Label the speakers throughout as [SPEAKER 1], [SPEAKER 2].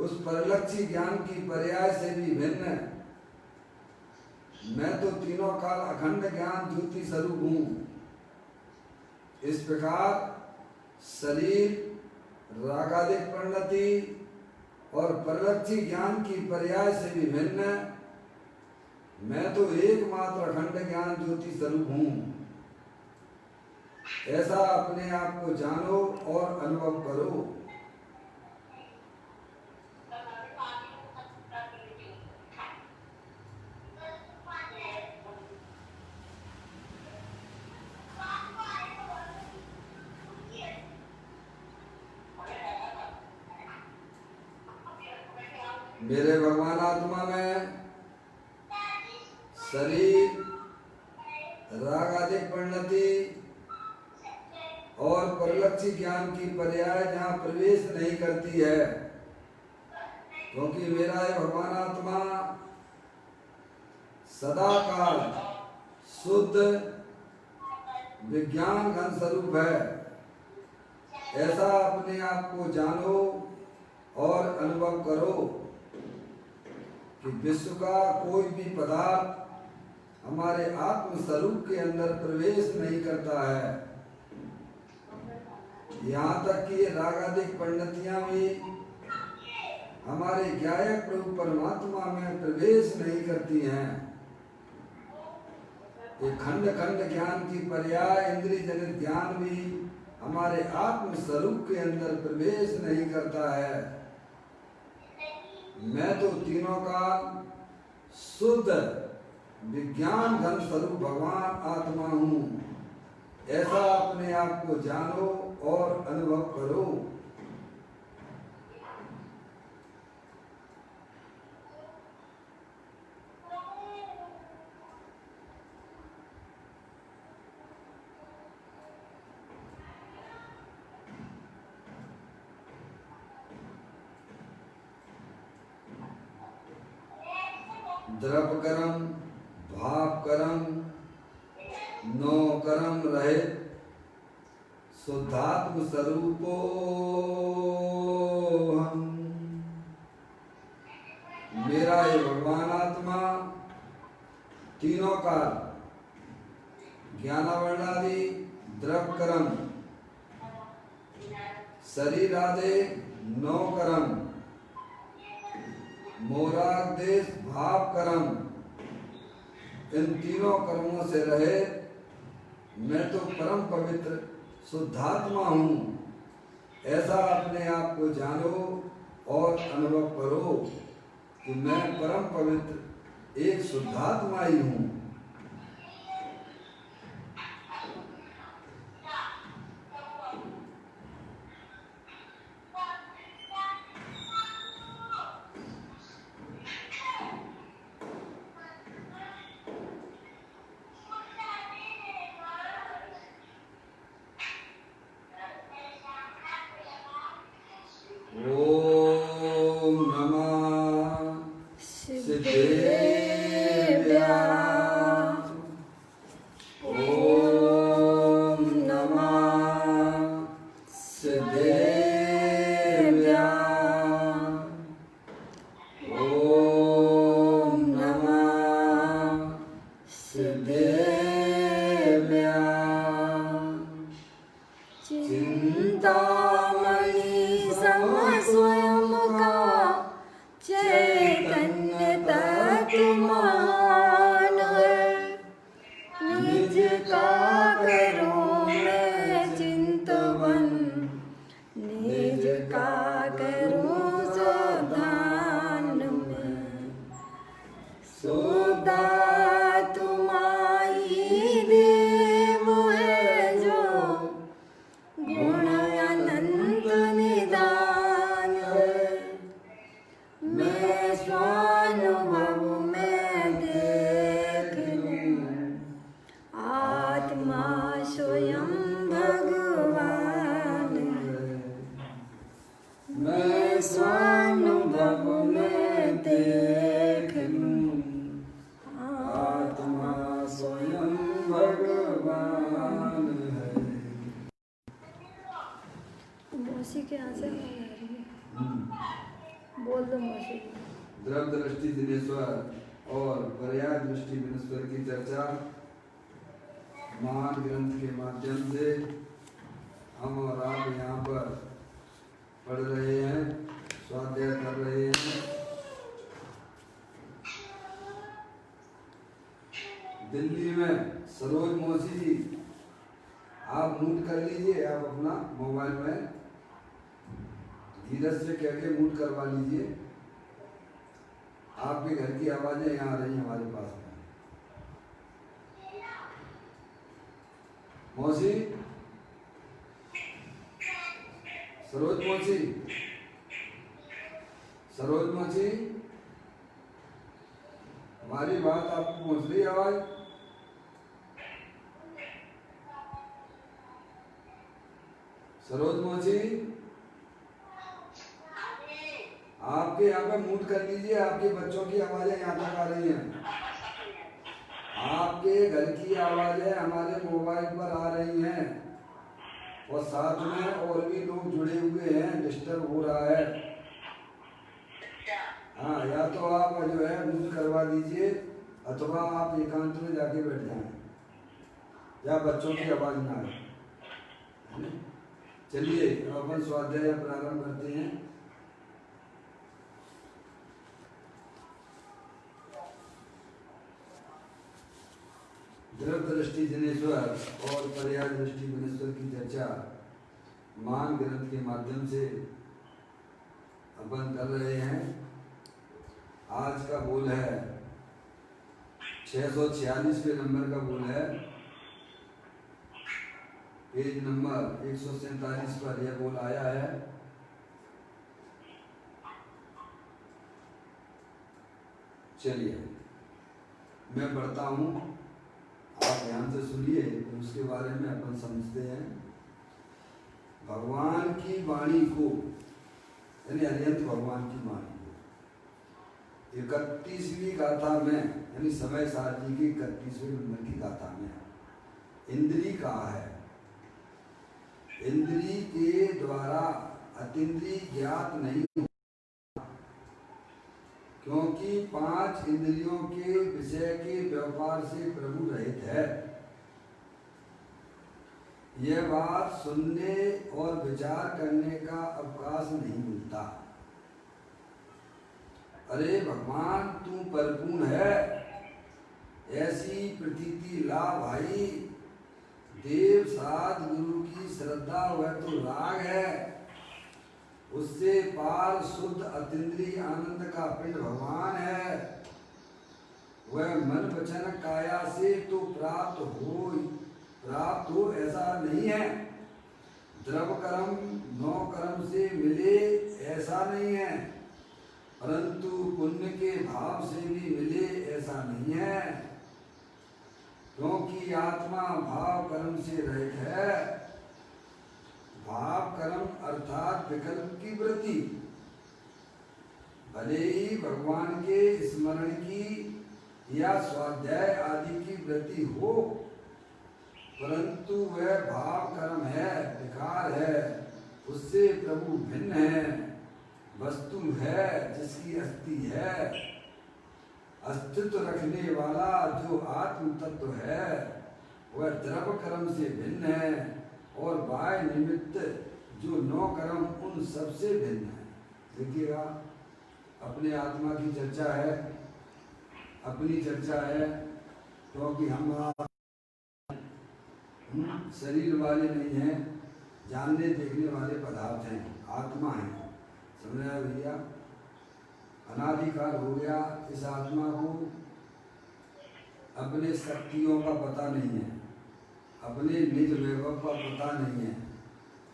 [SPEAKER 1] उस परलक्षी ज्ञान की पर्याय से भी भिन्न मैं तो तीनों काल अखंड ज्ञान ज्योति स्वरूप हूँ। इस प्रकार शरीर रागादिक परिणति और परलक्षी ज्ञान की पर्याय से भी भिन्न मैं तो एकमात्र अखंड ज्ञान ज्योति स्वरूप हूँ। ऐसा अपने आप को जानो और अनुभव करो। मेरे भगवान आत्मा में शरीर राग आदि परिणति और परलक्षी ज्ञान की पर्याय जहाँ प्रवेश नहीं करती है, क्योंकि मेरा ये भगवान आत्मा सदा काल शुद्ध विज्ञान घन स्वरूप है। ऐसा अपने आप को जानो और अनुभव करो कि विश्व का कोई भी पदार्थ हमारे आत्म स्वरूप के अंदर प्रवेश नहीं करता है। यहाँ तक कि रागादिक परिणतियां भी हमारे ज्ञायक प्रभु परमात्मा में प्रवेश नहीं करती हैं। ये खंड खंड ज्ञान की पर्याय इंद्रिय जनित ज्ञान भी हमारे आत्म स्वरूप के अंदर प्रवेश नहीं करता है। मैं तो तीनों का शुद्ध विज्ञान घन स्वरूप भगवान आत्मा हूँ। ऐसा अपने आप को जानो और अनुभव करो। द्रव कर्म भाव कर्म नो कर्म रहित शुद्धात्म स्वरूपो हम। मेरा ये भगवान आत्मा तीनों काल ज्ञानावर्णादि द्रव कर्म शरीर आदि नौ कर्म मोरादेश भाव कर्म इन तीनों कर्मों से रहे मैं तो परम पवित्र शुद्धात्मा हूँ। ऐसा अपने आप को जानो और अनुभव करो कि मैं परम पवित्र एक शुद्धात्मा ही हूँ।
[SPEAKER 2] मौसी के यहाँ से आ रही है। बोल दो मौसी।
[SPEAKER 1] द्रव दृष्टि दिनेश्वर और पर्याय दृष्टि विनेश्वर की चर्चा महान ग्रंथ के माध्यम से हम और आप यहाँ पर पढ़ रहे हैं, स्वाध्याय कर रहे हैं। दिल्ली में सरोज मौसी जी, आप म्यूट कर लीजिए, आप अपना मोबाइल में धीरज से कह के म्यूट करवा लीजिए। आपके घर की आवाजें यहाँ आ रही हैं हमारे पास में। मौसी, सरोज मौसी, सरोज मौसी, हमारी बात आपको पहुंच रही आवाज? सरोज मौसी, आपके यहाँ पे म्यूट कर लीजिए, आपके बच्चों की आवाजें यहाँ तक आ रही हैं। आपके घर की आवाजें हमारे मोबाइल पर आ रही हैं और साथ में और भी लोग जुड़े हुए हैं, डिस्टर्ब हो रहा है। हाँ, या तो आप जो है म्यूट करवा दीजिए अथवा आप एकांत में जाके बैठ जाएं, या बच्चों की आवाज ना आए। चलिए अपन स्वाध्याय प्रारंभ करते हैं। द्रव दृष्टि जिनेश्वर और पर्याय दृष्टि विनेश्वर की चर्चा महान ग्रंथ के माध्यम से अपन कर रहे हैं। आज का बोल है 646वें नंबर का बोल है, पेज नंबर 147 पर यह बोल आया है। चलिए मैं पढ़ता हूँ, आप ध्यान से सुनिए, तो उसके बारे में अपन समझते हैं। भगवान की वाणी को, यानी अनंत भगवान की वाणी को 31वीं गाथा में, यानी समय सार जी की 31वें नंबर की गाथा में इंद्री कहा है। इंद्री के द्वारा अतीन्द्रिय ज्ञात नहीं होता, क्योंकि 5 इंद्रियों के विषय के व्यापार से प्रभु रहित है। यह बात सुनने और विचार करने का अवकाश नहीं मिलता। अरे भगवान तू परिपूर्ण है, ऐसी प्रतीति ला भाई। देव साध गुरु की श्रद्धा वह तो राग है, उससे पार शुद्ध अतीन्द्रिय आनंद का पिंड भगवान है। वह मन वचन काया से तो प्राप्त हो ऐसा नहीं है। द्रव कर्म नौ कर्म से मिले ऐसा नहीं है, परंतु पुण्य के भाव से भी मिले ऐसा नहीं है, क्योंकि आत्मा भाव कर्म से रहित है। भाव कर्म अर्थात विकल्प की वृत्ति भले ही भगवान के स्मरण की या स्वाध्याय आदि की वृत्ति हो, परंतु वह भाव कर्म है, विकार है, उससे प्रभु भिन्न है, वस्तु है जिसकी अस्थि है। अस्तित्व रखने वाला जो आत्म तत्व है वह द्रव कर्म से भिन्न है, और बाह्य निमित्त जो 9 कर्म उन सबसे भिन्न है। देखिएगा, अपने आत्मा की चर्चा है, अपनी चर्चा है, क्योंकि हम शरीर वाले नहीं हैं, जानने देखने वाले पदार्थ हैं, आत्मा है। समझ आया भैया? अनादिकाल हो गया इस आत्मा को अपने शक्तियों का पता नहीं है, अपने निज वैभव का पता नहीं है,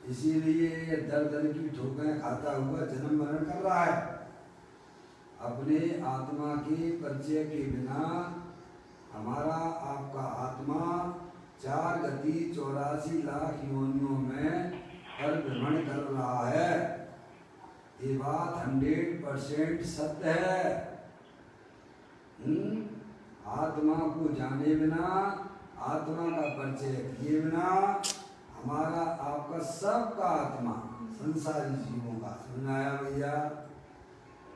[SPEAKER 1] इसीलिए ये दर दर की ठोकरें खाता हुआ जन्म मरण कर रहा है। अपने आत्मा के परिचय के बिना हमारा आपका आत्मा 4 गति 84 लाख योनियों में पर भ्रमण कर रहा है। ये बात 100% सत्य है। आत्मा को जाने बिना, आत्मा का परिचय किए बिना हमारा आपका सबका आत्मा संसारी जीवों का, समझ आया भैया?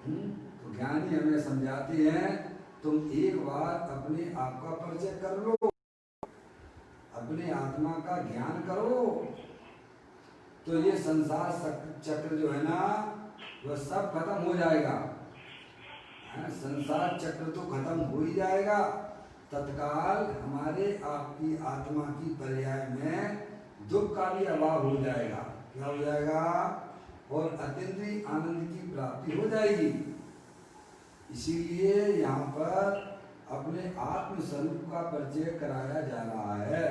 [SPEAKER 1] तो ज्ञानी हमें समझाते हैं तुम एक बार अपने आप का परिचय कर लो, अपने आत्मा का ज्ञान करो, तो ये संसार चक्र जो है ना वह सब खत्म हो जाएगा। संसार चक्र तो खत्म हो ही जाएगा, तत्काल हमारे आपकी आत्मा की पर्याय में दुख का भी अभाव हो जाएगा। क्या हो जाएगा? और अतीन्द्रिय आनंद की प्राप्ति हो जाएगी। इसीलिए यहाँ पर अपने आत्म स्वरूप का परिचय कराया जा रहा है।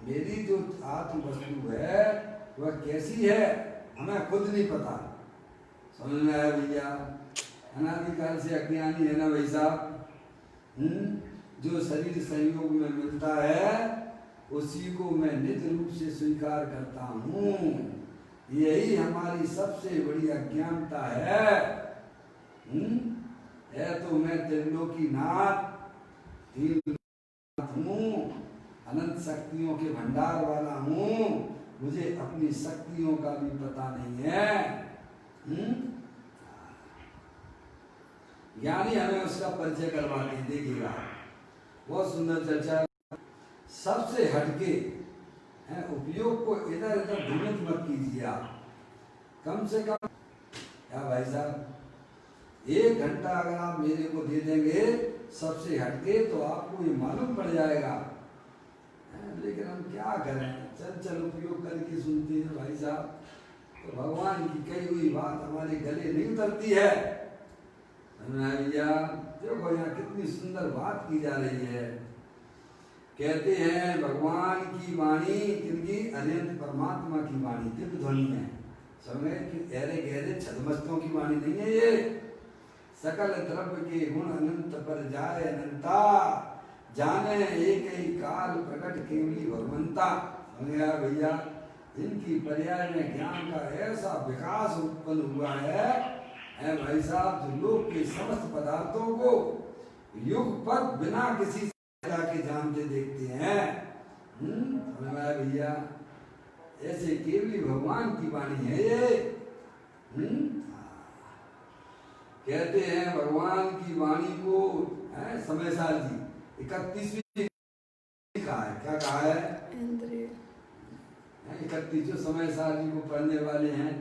[SPEAKER 1] मेरी जो आत्म वस्तु है वह कैसी है हमें खुद नहीं पता। समझ में आया भैया? अनादिकाल से अज्ञानी है ना भाई साहब। जो शरीर संयोग में मिलता है उसी को मैं निज रूप से स्वीकार करता हूँ। यही हमारी सबसे बड़ी अज्ञानता है। तो मैं त्रिलोकी नाथ, तीन हूँ, अनंत शक्तियों के भंडार वाला हूँ, मुझे अपनी शक्तियों का भी पता नहीं है। ज्ञानी हमें उसका परिचय करवाते हैं। देखिएगा बहुत सुंदर चर्चा। सबसे हटके उपयोग को इधर उधर भ्रमित मत कीजिए आप। कम से कम क्या भाई साहब 1 घंटा अगर आप मेरे को दे देंगे सबसे हटके तो आपको ये मालूम पड़ जाएगा। लेकिन हम क्या करें, चल उपयोग करके सुनते हैं भाई साहब। तो भगवान की कही हुई बात हमारे गले नहीं उतरती है। भैया देखो यहाँ कितनी सुंदर बात की जा रही है। कहते हैं भगवान की वाणी किनकी? अनंत परमात्मा की वाणी, दिव्य ध्वनि है। समझे कि गहरे गहरे छदमस्तों की वाणी नहीं है ये। सकल द्रव्य के गुण अनंत पर जाए अनंता, जाने एक ही काल प्रकट केवली भगवंता। समझ गया भैया? जिनकी पर्याय में ज्ञान का ऐसा विकास उत्पन्न हुआ है भाई साहब, जो लोग के समस्त पदार्थों को युग पर बिना किसी के जानते देखते हैं। भैया ऐसे केवली भगवान की वाणी है ये। कहते हैं भगवान की वाणी को समय साल जी 31वीं कहा है। क्या कहा है? 31 जो समय साल जी को पढ़ने वाले हैं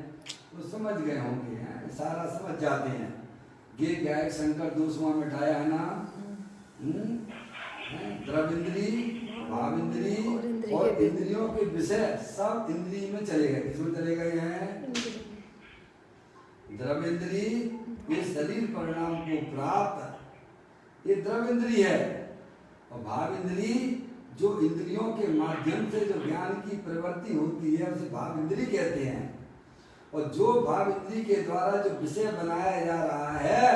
[SPEAKER 1] वो समझ गए होंगे, सारा समझ जाते हैं। गे गायक शंकर 200वां में उठाया है ना। द्रविंद्री, भाविंद्री और इंद्रियों के विषय सब इंद्रिय में चले गए। किसमें चले गए हैं? द्रविंद्री ये शरीर परिणाम को प्राप्त ये द्रविंद्री है, और भाविंद्री जो इंद्रियों के माध्यम से जो ज्ञान की प्रवृत्ति होती है उसे भाविंद्री कहते हैं। और जो भाव इंद्री के द्वारा जो विषय बनाया जा रहा है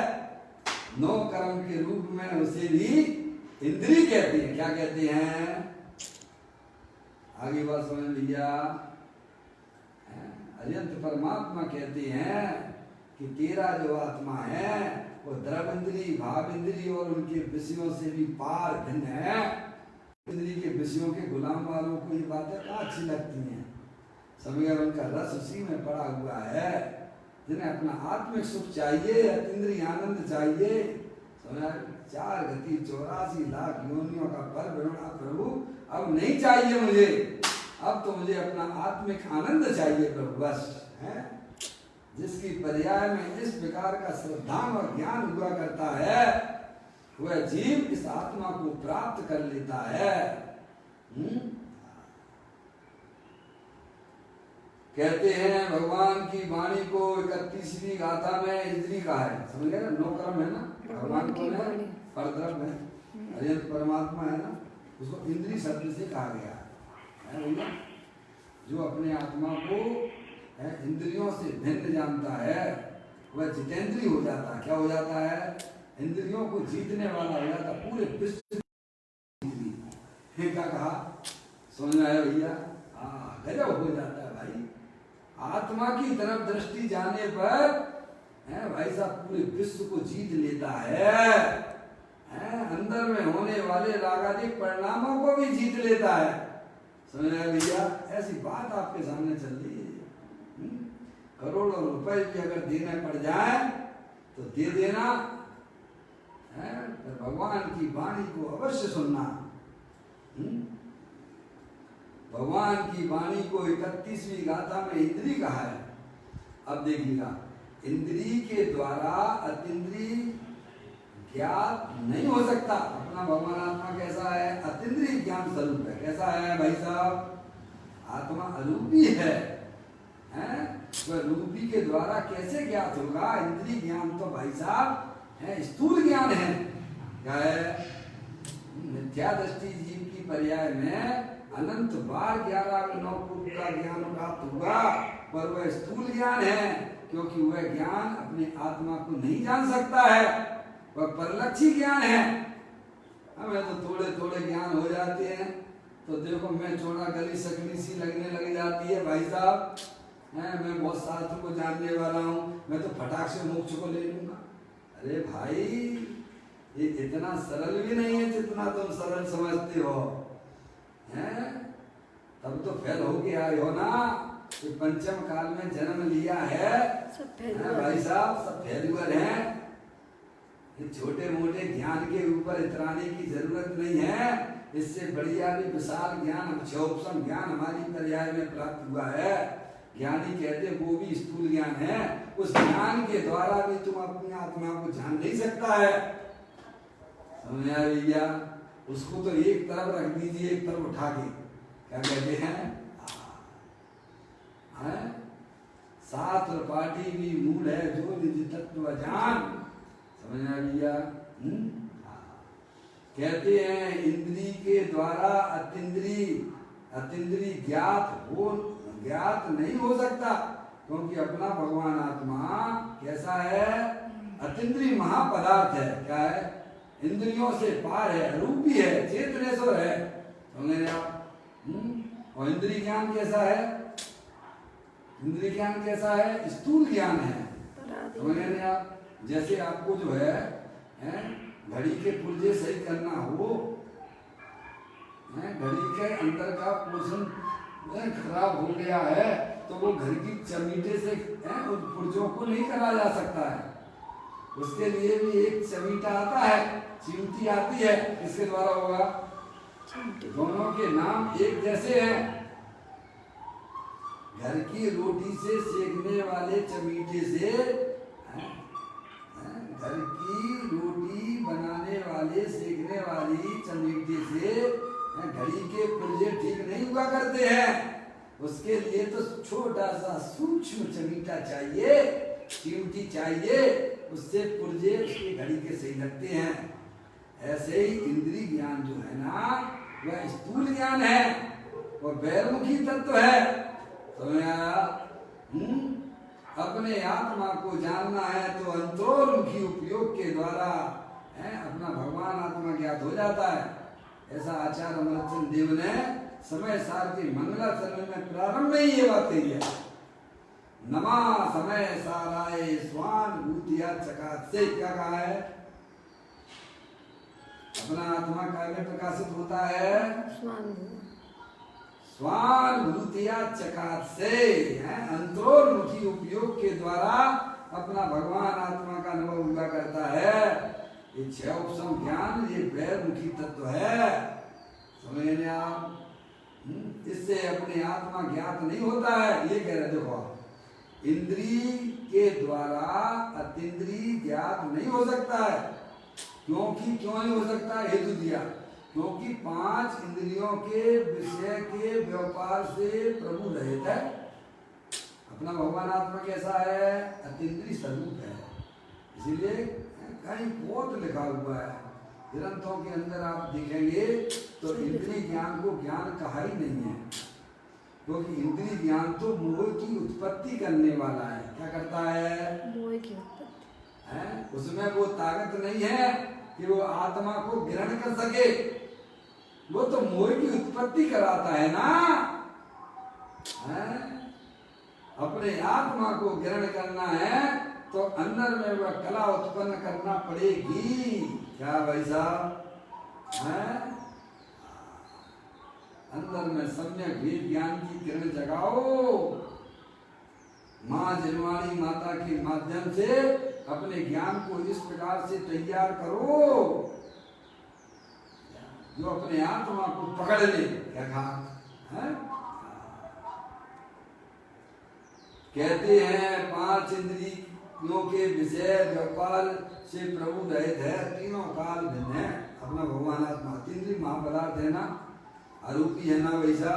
[SPEAKER 1] 9 कर्म के रूप में उसे भी इंद्री कहते हैं। क्या कहते हैं? आगे बात समझ लिया। अनंत परमात्मा कहते हैं कि तेरा जो आत्मा है वो द्रविंद्री, भाविंद्री और उनके विषयों से भी पार भिन्न है। इंद्री के विषयों के गुलाम वालों को ये बातें कहाँ अच्छी लगती हैं। समझ उनका रस उसी में पड़ा हुआ है। जिन्हें अपना आत्मिक सुख चाहिए, इंद्रिय आनंद चाहिए, समझा 4 गति 84 लाख योनियों का पर प्रभु अब नहीं चाहिए मुझे, अब तो मुझे अपना आत्मिक आनंद चाहिए प्रभु बस है। जिसकी पर्याय में इस प्रकार का श्रद्धान और ज्ञान हुआ करता है वह जीव इस आत्मा को प्राप्त कर लेता है। कहते हैं भगवान की वाणी को 31वीं गाथा में इंद्री का है। समझ गए ना? 9 कर्म है ना, भगवान को है, परद्रव्य है, अनंत परमात्मा है ना, उसको इंद्री शब्द से कहा गया है भैया। जो अपने आत्मा को इंद्रियों से भिन्न जानता है वह जितेंद्रिय हो जाता है। क्या हो जाता है? इंद्रियों को जीतने वाला हो जाता है। पूरे विश्व क्या कहा? समझ में आया भैया? गजब हो जाता है भाई। आत्मा की तरफ दृष्टि जाने पर भाई साहब पूरे विश्व को जीत लेता है। अंदर में होने वाले रागादिक परिणामों को भी जीत लेता है। समझ रहे भैया? ऐसी बात आपके सामने चल रही है। करोड़ों रुपए भी अगर देने पड़ जाए तो दे देना है, तो भगवान की वाणी को अवश्य सुनना। भगवान की वाणी को 31वीं गाथा में इंद्री कहा है। अब देखिएगा, इंद्री के द्वारा अतीन्द्रिय ज्ञात नहीं हो सकता। अपना भगवान आत्मा कैसा है? अतीन्द्रिय ज्ञान स्वरूप है। कैसा है भाई साहब? आत्मा अरूपी है, वह रूपी के द्वारा कैसे ज्ञात होगा? इंद्रिय ज्ञान तो भाई साहब है स्थूल ज्ञान है। क्या है? मिथ्या दृष्टि जीव की पर्याय में अनंत बार 11 कूट का ज्ञान प्राप्त हुआ, पर वह स्थूल ज्ञान है, क्योंकि वह ज्ञान अपने आत्मा को नहीं जान सकता है, वह परलक्षी ज्ञान है। हमें तो थोड़े थोड़े ज्ञान हो जाते हैं, तो देखो मैं चौड़ा गली सकली सी लगने लग जाती है भाई साहब, मैं बहुत शास्त्र को जानने वाला हूँ, मैं तो फटाक से मोक्ष को ले लूंगा। अरे भाई, ये इतना सरल भी नहीं है जितना तुम सरल समझते हो, हैं? तब तो फेल हो के आए हो ना, कि पंचम काल में जन्म लिया है, भाई साहब, सब फेल्यूअर हैं। ये छोटे मोटे ज्ञान के ऊपर इतराने की जरूरत नहीं है। इससे बढ़िया भी विशाल ज्ञान, क्षोभसम ज्ञान हमारी पर्याय में प्राप्त हुआ है। ज्ञानी कहते वो भी स्थूल ज्ञान है, उस ज्ञान के द्वारा भी तुम अपनी आत्मा को जान नहीं सकता है। समझ आ भैया? उसको तो एक तरफ रख दीजिए, एक तरफ उठा के, क्या कहते हैं? शास्त्र पाठी भी मूल है जो निज तत्व जान। समझ आ भैया? कहते हैं इंद्री के द्वारा अतीन्द्रिय ज्ञात नहीं हो सकता, क्योंकि अपना भगवान आत्मा कैसा है? अतीन्द्रिय महापदार्थ है। क्या है? इंद्रियों से पार है, रूपी है, चेतनेश्वर है। समझे आप? और इंद्रिय ज्ञान कैसा है? इंद्रिय ज्ञान कैसा है? स्थूल ज्ञान है। समझे आप? जैसे आपको जो है घड़ी के पुर्जे सही करना हो, घड़ी के अंदर का पोर्शन खराब हो गया है, तो वो घर की चमीटे से उस पुर्जों को नहीं करा जा सकता है। उसके लिए भी एक चमीटा आता है, चिमटी आती है, किसके द्वारा होगा? दोनों के नाम एक जैसे हैं। घर की रोटी से सेकने वाले चमीटे से, घर की रोटी बनाने वाले सेकने वाली चमीटे से घड़ी के पुर्जे ठीक नहीं हुआ करते हैं। उसके लिए तो छोटा सा सूक्ष्म चमीटा चाहिए, चिमटी चाहिए, उससे पुर्जे उसकी घड़ी के सही लगते हैं। ऐसे ही इंद्रिय ज्ञान जो है ना, वह स्थूल ज्ञान है, वह बहिर्मुखी तत्व है। समझ आया? अपने आत्मा को जानना है तो अंतरोन्मुखी उपयोग के द्वारा अपना भगवान आत्मा ज्ञात हो जाता है। ऐसा आचार्य अमरचंद देव ने समय सार के मंगलाचरण में प्रारंभ में ही ये बात कही है। नमा समय साराए स्वान भूतिया चकात से, क्या कहा है? अपना आत्मा काय में प्रकाशित होता है? स्वान भूतिया चकात से, अंतरोन्मुखी उपयोग के द्वारा अपना भगवान आत्मा का अनुभव हुआ करता है। ये क्षयोपशम ज्ञान, ये बहिर्मुखी तत्व है। समझ आप? इससे अपने आत्मा ज्ञात नहीं होता है। ये कह रहे देखो, इंद्रिय के द्वारा अतीन्द्रिय ज्ञात नहीं हो सकता है। क्योंकि क्यों नहीं हो सकता? हेतु दिया, क्योंकि 5 इंद्रियों के विषय के व्यापार से प्रभु रहित है। अपना भगवान आत्मा कैसा है? अतीन्द्रिय स्वरूप है। इसीलिए कहीं बहुत लिखा हुआ है ग्रंथों के अंदर, आप देखेंगे तो इंद्रिय ज्ञान को ज्ञान कहा ही नहीं है, क्योंकि इंद्रिय ज्ञान तो मोह की उत्पत्ति करने वाला है। क्या करता है? मोह की उत्पत्ति है। उसमें वो ताकत नहीं है कि वो आत्मा को ग्रहण कर सके, वो तो मोह की उत्पत्ति कराता है ना। अपने आत्मा को ग्रहण करना है तो अंदर में वह कला उत्पन्न करना पड़ेगी। क्या भाई साहब? अंदर में सम्यक वेद ज्ञान की किरण जगाओ। माँ जनवाणी माता के माध्यम से अपने ज्ञान को इस प्रकार से तैयार करो जो अपने आत्मा को पकड़ ले। क्या कहा है? कहते हैं 5 इंद्रियों के विषय व्यापार से प्रभु रहित है, तीनों काल भिन्न है। अपना भगवान आत्मा 3 इंद्रिय महापदार्थ है ना, आरोपी है ना वैसा।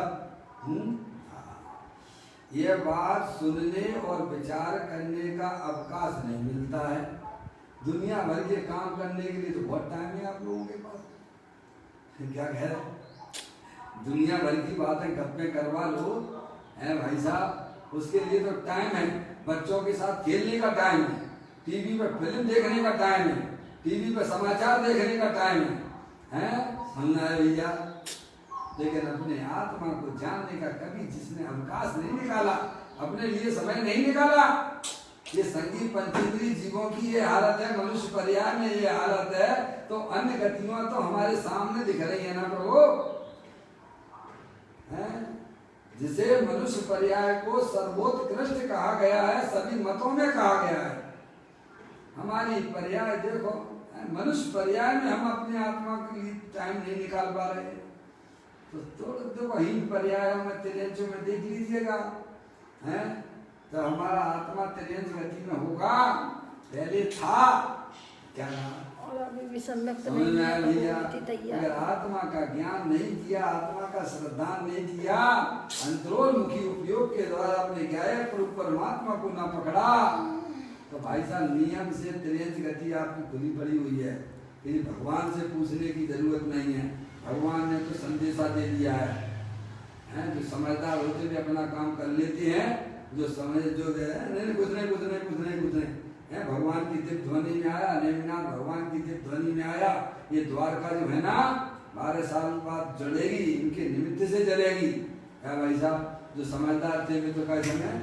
[SPEAKER 1] यह बात सुनने और विचार करने का अवकाश नहीं मिलता है। दुनिया भर के काम करने के लिए तो बहुत टाइम है आप लोगों के पास। क्या कह रहे? दुनिया भर की बातें गप्पे करवा लो है भाई साहब, उसके लिए तो टाइम है। बच्चों के साथ खेलने का टाइम है, टीवी पर फिल्म देखने का टाइम है, टीवी पर समाचार देखने का टाइम है? सुनना है भैया। लेकिन अपने आत्मा को जानने का कभी जिसने अवकाश नहीं निकाला, अपने लिए समय नहीं निकाला, ये संगीत पंचेंद्रिय जीवों की ये हालत है, मनुष्य पर्याय में ये हालत है, तो अन्य गतियां तो हमारे सामने दिख रही है ना प्रभु। जिसे मनुष्य पर्याय को सर्वोत्कृष्ट कहा गया है, सभी मतों में कहा गया है। हमारी पर्याय देखो, मनुष्य पर्याय में हम अपने आत्मा के लिए टाइम नहीं निकाल पा रहे। तो देखो हीन पर्यायों में तिर्यंचों में देख लीजिएगा, हैं? तो हमारा आत्मा तिर्यंच गति में होगा, पहले था क्या नाम
[SPEAKER 2] और अभी भी सम्यक
[SPEAKER 1] समझ में आया भैया। अगर आत्मा का ज्ञान नहीं किया, आत्मा का श्रद्धान नहीं किया, अंतरोन्मुखी उपयोग के द्वारा अपने ज्ञाय परमात्मा को ना पकड़ा, तो भाई साहब नियम से तिर्यंच गति आपकी खुली पड़ी हुई है। यदि भगवान से पूछने की जरूरत नहीं है, भगवान ने तो संदेशा दे दिया है। जो समझदार होते भी अपना काम कर लेते हैं, जो समझ जो नहीं कुछ नहीं है। भगवान की दिव्य ध्वनि में आया, नेमिनाथ भगवान की दिव्य ध्वनि में आया। ये द्वारका जो है ना 12 साल बाद जलेगी, इनके निमित्त से जलेगी। क्या भाई साहब, जो समझदार थे वे तो कह समय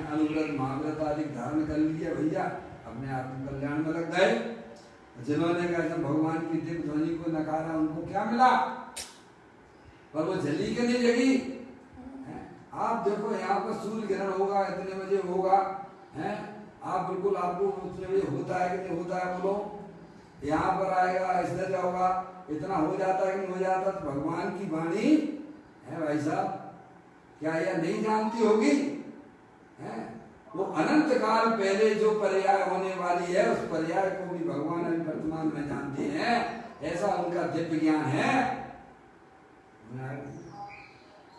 [SPEAKER 1] अनुव्रत महाव्रत आदि धारण कर लिया भैया, अपने आत्म कल्याण में लग गए। जिन्होंने कहा भगवान की दिव्य ध्वनि को नकारा, उनको क्या मिला? पर वो जली के नहीं जगी। आप देखो यहाँ पर सूर्य ग्रहण होगा, इतने बजे होगा, हैं? आप बिल्कुल आपको उतने बजे होता है कि नहीं होता है बोलो? यहाँ पर आएगा, इस तरह होगा, इतना हो जाता है कि नहीं हो जाता? तो भगवान की वाणी है भाई साहब, क्या यह नहीं जानती होगी? वो अनंत काल पहले जो पर्याय होने वाली है, उस पर्याय को भी भगवान अभी वर्तमान में जानते हैं। ऐसा उनका दिव्य ज्ञान है।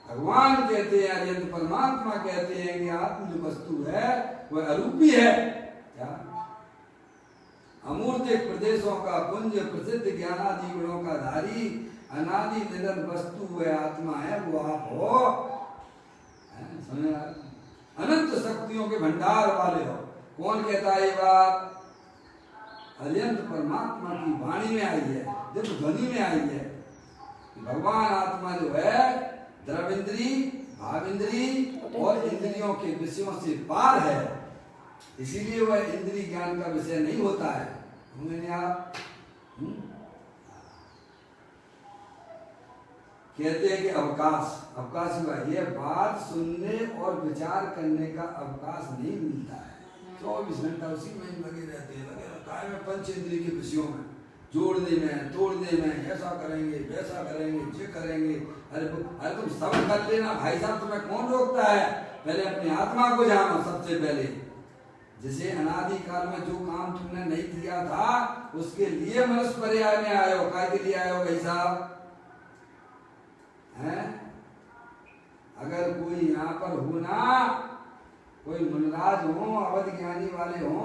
[SPEAKER 1] भगवान कहते हैं, यदि परमात्मा कहते हैं कि आत्म जो वस्तु है वह अरूपी है। क्या? अमूर्त प्रदेशों का पुंज, प्रसिद्ध ज्ञानादि गुणों का धारी, अनादि निरंतर वस्तु वह आत्मा है, वो आप हो। समझ? अनंत शक्तियों के भंडार वाले हो। कौन कहता है ये बात? अत्यंत परमात्मा की वाणी में आई है, दिव्य ध्वनि में आई है। भगवान आत्मा जो है द्रविंद्री, भाविंद्री और इंद्रियों के विषयों से पार है, इसीलिए वह इंद्रिय ज्ञान का विषय नहीं होता है। आप कहते हैं कि अवकाश हुआ, यह बात सुनने और विचार करने का अवकाश नहीं मिलता है। 24 घंटा उसी में लगे रहते हैं, लगे रहता है पंच इंद्रिय के विषयों में, जोड़ने में, तोड़ने में, ऐसा करेंगे, वैसा करेंगे, ये करेंगे। अरे तुम सब कर लेना भाई साहब, तुम्हें कौन रोकता है? पहले अपनी आत्मा को जानो सबसे पहले। जिसे अनादि काल में जो काम तुमने नहीं किया था, उसके लिए मनुष्य पर्याय में आए हो। काय के लिए आए हो भाई साहब? हैं? अगर कोई यहाँ पर हो ना, कोई मुनराज हो, अवध ज्ञानी वाले हो,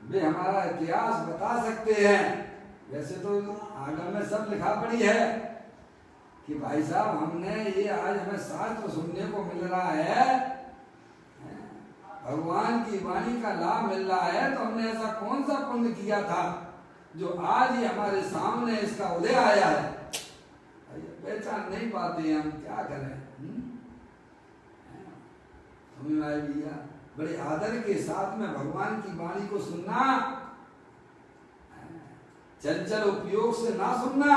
[SPEAKER 1] वे हमारा इतिहास बता सकते हैं। वैसे तो आगम में सब लिखा पड़ी है कि भाई साहब हमने ये आज हमें शास्त्र सुनने को मिल रहा है, भगवान की वाणी का लाभ मिल रहा है, तो हमने ऐसा कौन सा पुण्य किया था जो आज ही हमारे सामने इसका उदय आया है? पहचान नहीं पाते हैं हम, क्या करें? समझ में आए भैया? बड़े आदर के साथ में भगवान की वाणी को सुनना, चंचल उपयोग से ना सुनना,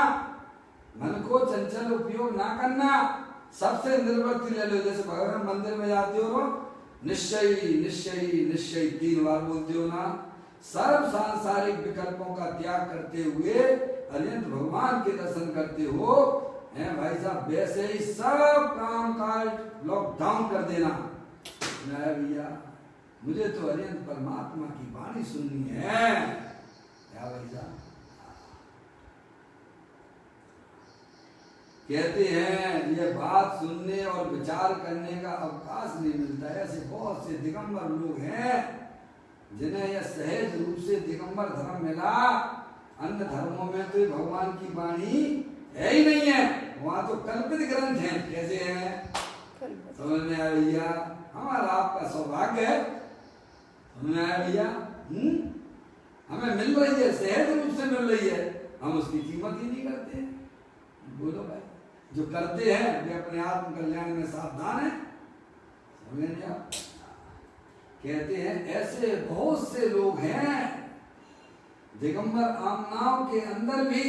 [SPEAKER 1] मन को चंचल उपयोग ना करना, सबसे निर्वृत्ति ले लो। जैसे भगवान मंदिर में जाते हो, निश्चय निश्चय निश्चय 3 बार बोलते हो ना, सर्व सांसारिक विकल्पों का त्याग करते हुए अनंत भगवान के दर्शन करते हो, हैं भाई साहब, वैसे ही सब काम काज लॉकडाउन कर देना। भैया मुझे तो अनंत परमात्मा की वाणी सुननी है, क्या भाई साहब कहते हैं, ये बात सुनने और विचार करने का अवकाश नहीं मिलता है। ऐसे बहुत से दिगंबर लोग हैं जिन्हें यह सहज रूप से दिगंबर धर्म मिला। अन्य धर्मों में तो भगवान की वाणी है ही नहीं है, वहां तो कल्पित ग्रंथ हैं। कैसे हैं समझ में आया भैया? हमारा आपका सौभाग्य है, समझ में आया भैया? हमें मिल रही है, सहज रूप से मिल रही है, हम उसकी कीमत ही नहीं करते। बोलो भाई, जो करते हैं वे अपने आत्म कल्याण में सावधान है, समझे आप? कहते हैं ऐसे बहुत से लोग हैं दिगंबर आमनाओं के अंदर भी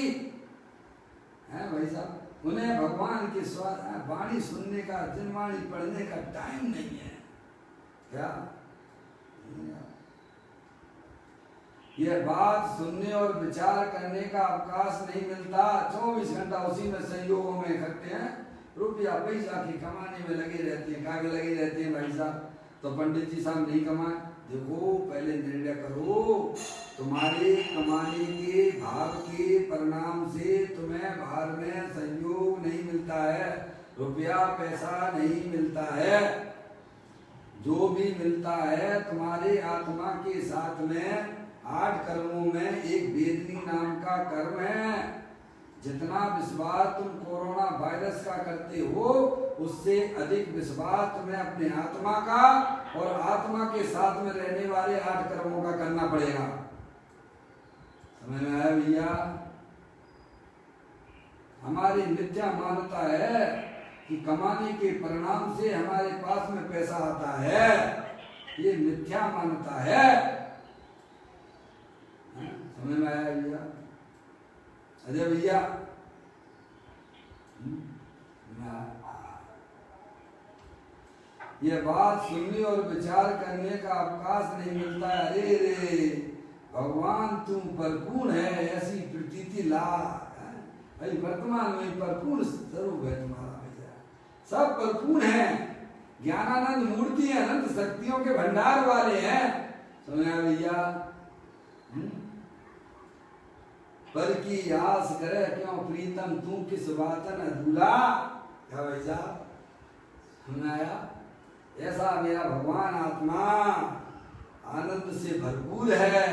[SPEAKER 1] हैं भाई साहब, उन्हें भगवान की वाणी सुनने का, जिनवाणी पढ़ने का टाइम नहीं है। क्या यह बात सुनने और विचार करने का अवकाश नहीं मिलता। 24 घंटा उसी में संयोगों में इकट्ठे हैं, रुपया पैसा की कमाने में लगे रहते हैं। कागे लगे रहते हैं भाई साहब? तो पंडित जी साहब नहीं कमाए, देखो पहले निर्णय करो, तुम्हारे कमाने के भाव के परिणाम से तुम्हें बाहर में संयोग नहीं मिलता है, रुपया पैसा नहीं मिलता है। जो भी मिलता है तुम्हारे आत्मा के साथ में 8 कर्मों में एक वेदनी नाम का कर्म है। जितना विश्वास तुम कोरोना वायरस का करते हो, उससे अधिक विश्वास तुम्हें अपने आत्मा का और आत्मा के साथ में रहने वाले 8 कर्मों का करना पड़ेगा। समझ में आया भैया? हमारी मिथ्या मान्यता है कि कमाने के परिणाम से हमारे पास में पैसा आता है, ये मिथ्या मान्यता है। समझ में आया भैया? अजय भैया ये बात सुनने और विचार करने का अवकाश नहीं मिलता है। अरे रे भगवान तुम परिपूर्ण है, ऐसी प्रतीति ला। भाई वर्तमान में परिपूर्ण स्वरूप है तुम्हारा भैया, सब परिपूर्ण है, ज्ञानानंद मूर्ति है, अनंत शक्तियों के भंडार वाले हैं। समझा भैया? पर की आस करे क्यों प्रीतम तू किस बातन अधूरा। क्या भाई साहब सुनाया? ऐसा मेरा भगवान आत्मा आनंद से भरपूर है,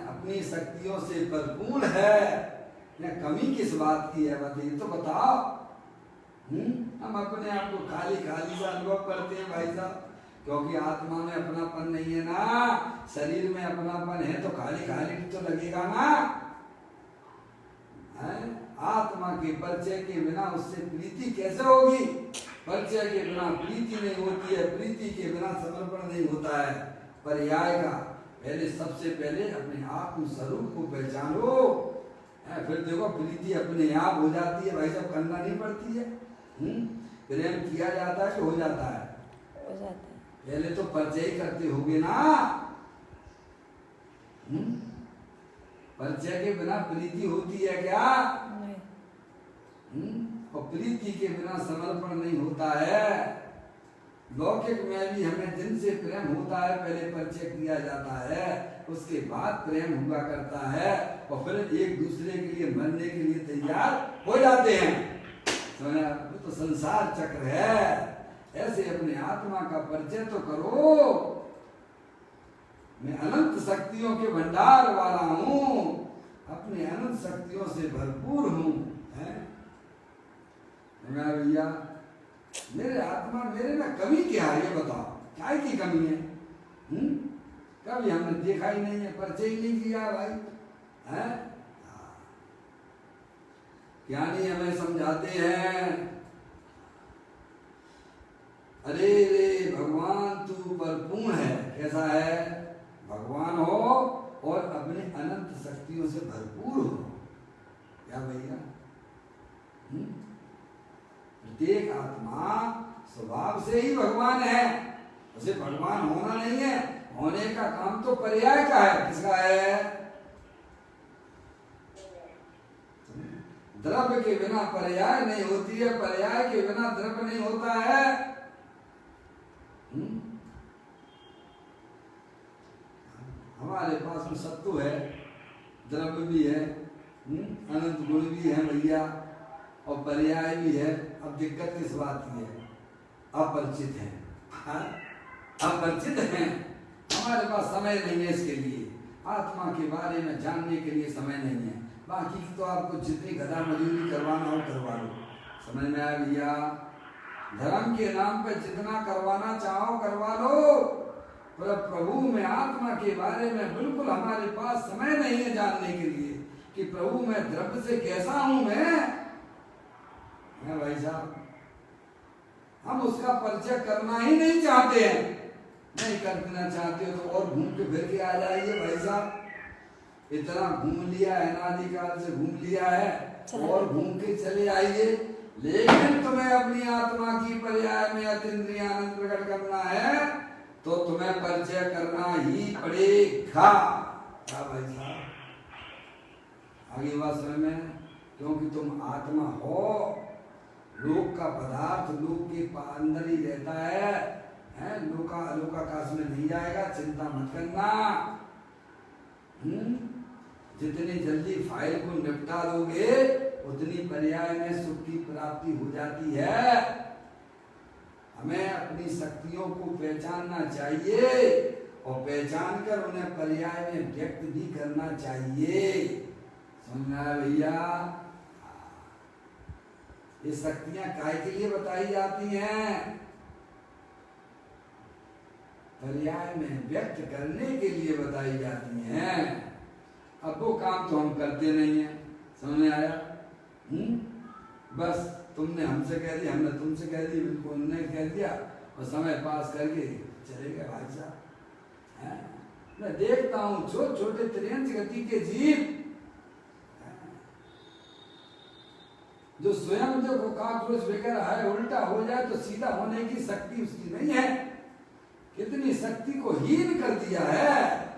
[SPEAKER 1] अपनी शक्तियों से परिपूर्ण है, कमी किस बात की है बताइए तो बताओ। हम अपने आप को खाली खाली सा अनुभव करते हैं भाई साहब, क्योंकि आत्मा में अपनापन नहीं है ना, शरीर में अपनापन है तो खाली खाली तो लगेगा ना। आत्मा के परिचय के बिना उससे प्रीति कैसे होगी? परिचय के बिना प्रीति नहीं होती है, प्रीति के बिना समर्पण नहीं होता है। पर्याय का पहले सबसे पहले अपने आत्म स्वरूप को पहचानो, फिर देखो प्रीति अपने आप हो जाती है भाई साहब, करना नहीं पड़ती है। प्रेम किया जाता है कि हो जाता है?
[SPEAKER 2] हो जाता है।
[SPEAKER 1] पहले तो परिचय करते होगे ना। परिचय के बिना प्रीति होती है क्या? नहीं। और प्रीति के बिना समर्पण नहीं होता है। लौकिक में भी हमें जिनसे प्रेम होता है पहले परिचय किया जाता है, उसके बाद प्रेम हुआ करता है, और फिर एक दूसरे के लिए मरने के लिए तैयार हो जाते हैं। तो संसार चक्र है। ऐसे अपने आत्मा का परिचय तो करो, मैं अनंत शक्तियों के भंडार वाला हूँ, अपने अनंत शक्तियों से भरपूर हूँ। भैया मेरे आत्मा मेरे में कमी क्या है ये बताओ, क्या की कमी है? कभी हमने देखा ही नहीं है, परिचय ही नहीं किया भाई है। ज्ञानी हमें समझाते हैं, अरे रे भगवान तू परिपूर्ण है। कैसा है? भगवान हो और अपने अनंत शक्तियों से भरपूर हो। क्या भैया? प्रत्येक आत्मा स्वभाव से ही भगवान है, उसे भगवान होना नहीं है, होने का काम तो पर्याय का है। किसका है? द्रव्य के बिना पर्याय नहीं होती है, पर्याय के बिना द्रव्य नहीं होता है। हमारे पास में सत्व है, द्रव्य भी है, अनंत गुण भी है भैया, और पर्याय भी है। अब दिक्कत किस बात की है? अपरिचित है, अपरिचित हैं। हमारे पास समय नहीं है इसके लिए, आत्मा के बारे में जानने के लिए समय नहीं है। बाकी तो आपको जितनी गधा मजदूरी करवाना हो करवा लो। समझ में आया भैया? धर्म के नाम पे जितना करवाना चाहो करवा लो, पर प्रभु में आत्मा के बारे में बिल्कुल हमारे पास समय नहीं है जानने के लिए कि प्रभु मैं द्रव्य से कैसा हूं। मैं भाई साहब, हम उसका परिचय करना ही नहीं चाहते हैं। नहीं करना चाहते हो तो और घूम के फिर के आ जाइए भाई साहब। इतना घूम लिया है, अनादिकाल से घूम लिया है, और घूम के चले आइए। लेकिन तुम्हें अपनी आत्मा की पर्याय में अतीन्द्रिय आनंद प्रकट करना है तो तुम्हें परिचय करना ही पड़ेगा। क्या भाई साहब? आगे बात समझ में? क्योंकि तुम आत्मा हो, लोक का पदार्थ लोक के अंदर ही रहता है, लोकाकाश में नहीं जाएगा। चिंता मत करना। जितनी जल्दी फाइल को निपटा दोगे उतनी पर्याय में सुख की प्राप्ति हो जाती है। हमें अपनी शक्तियों को पहचानना चाहिए और पहचान कर उन्हें पर्याय में व्यक्त भी करना चाहिए। समझना भैया? ये शक्तियां काय के लिए बताई जाती हैं? पर्याय में व्यक्त करने के लिए बताई जाती हैं। अब वो काम तो हम करते नहीं हैं। समझ में आया? बस तुमने हमसे कह दिया, हमने तुमसे कह दिया, बिल्कुल उन्होंने कह दिया और समय पास करके चले गए भाई साहब। मैं देखता हूँ छोटे छोटे त्रियंच गति के जीव जो स्वयं जो काक्रोच वगैरह है, उल्टा हो जाए तो सीधा होने की शक्ति उसकी नहीं है। कितनी शक्ति को हीन कर दिया है।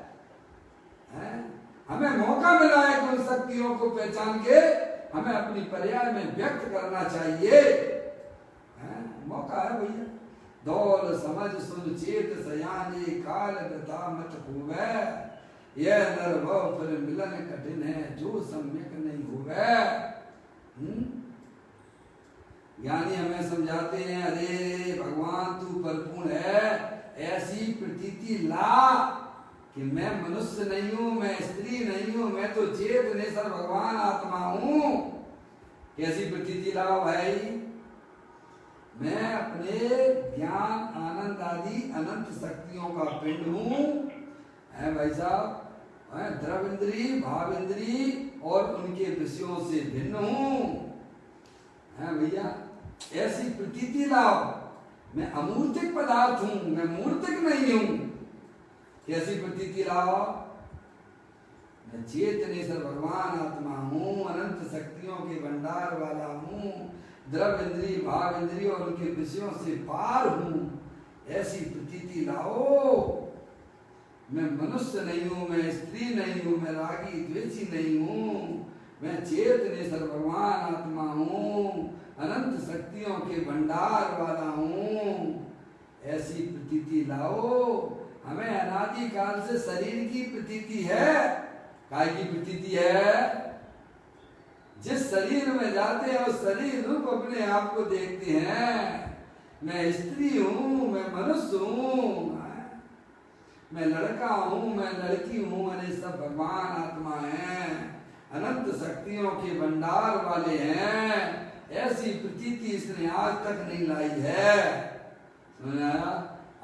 [SPEAKER 1] हमें मौका मिला है कि उन शक्तियों को पहचान के हमें अपनी पर्याय में व्यक्त करना चाहिए। मौका है भैया। दौल समझ सुन चेत सयाने काल गता मत होवे, यह नर भव फिर मिलन कठिन है जो सम्यक नहीं होवे। ज्ञानी हमें समझाते हैं, अरे भगवान तू परिपूर्ण है, ऐसी प्रतीति ला कि मैं मनुष्य नहीं हूं, मैं स्त्री नहीं हूं, मैं तो चेत नेसर भगवान आत्मा हूं। कैसी प्रतीति लाओ भाई? मैं अपने ज्ञान आनंद आदि अनंत शक्तियों का पिंड हूं। है भाई साहब? द्रव इंद्री भाव इंद्री और उनके विषयों से भिन्न हूं। है भैया? ऐसी प्रतीति लाओ। मैं अमूर्तिक पदार्थ हूं, मैं मूर्तिक नहीं हूं। कैसी प्रतीति लाओ? मैं चेतनेश्वर भगवान आत्मा हूं, अनंत शक्तियों के भंडार वाला हूं, द्रव इंद्री भाव इंद्री और उनके विषयों से पार हूं। ऐसी प्रतीति लाओ। मैं मनुष्य नहीं हूं, मैं स्त्री नहीं हूं, मैं रागी द्वेषी नहीं हूं, मैं चेतनेश्वर भगवान आत्मा हूं, अनंत शक्तियों के भंडार वाला हूं। ऐसी प्रतीति लाओ। हमें अनादि काल से शरीर की प्रतीति है। काय की प्रतीति है? जिस शरीर में जाते हैं उस शरीर रूप अपने आप को देखते हैं। मैं स्त्री हूं, मैं मनुष्य हूं, मैं लड़का हूं, मैं लड़की हूं, अरे सब भगवान आत्मा हैं, अनंत शक्तियों के भंडार वाले हैं। ऐसी प्रतीति इसने आज तक नहीं लाई है। सुना?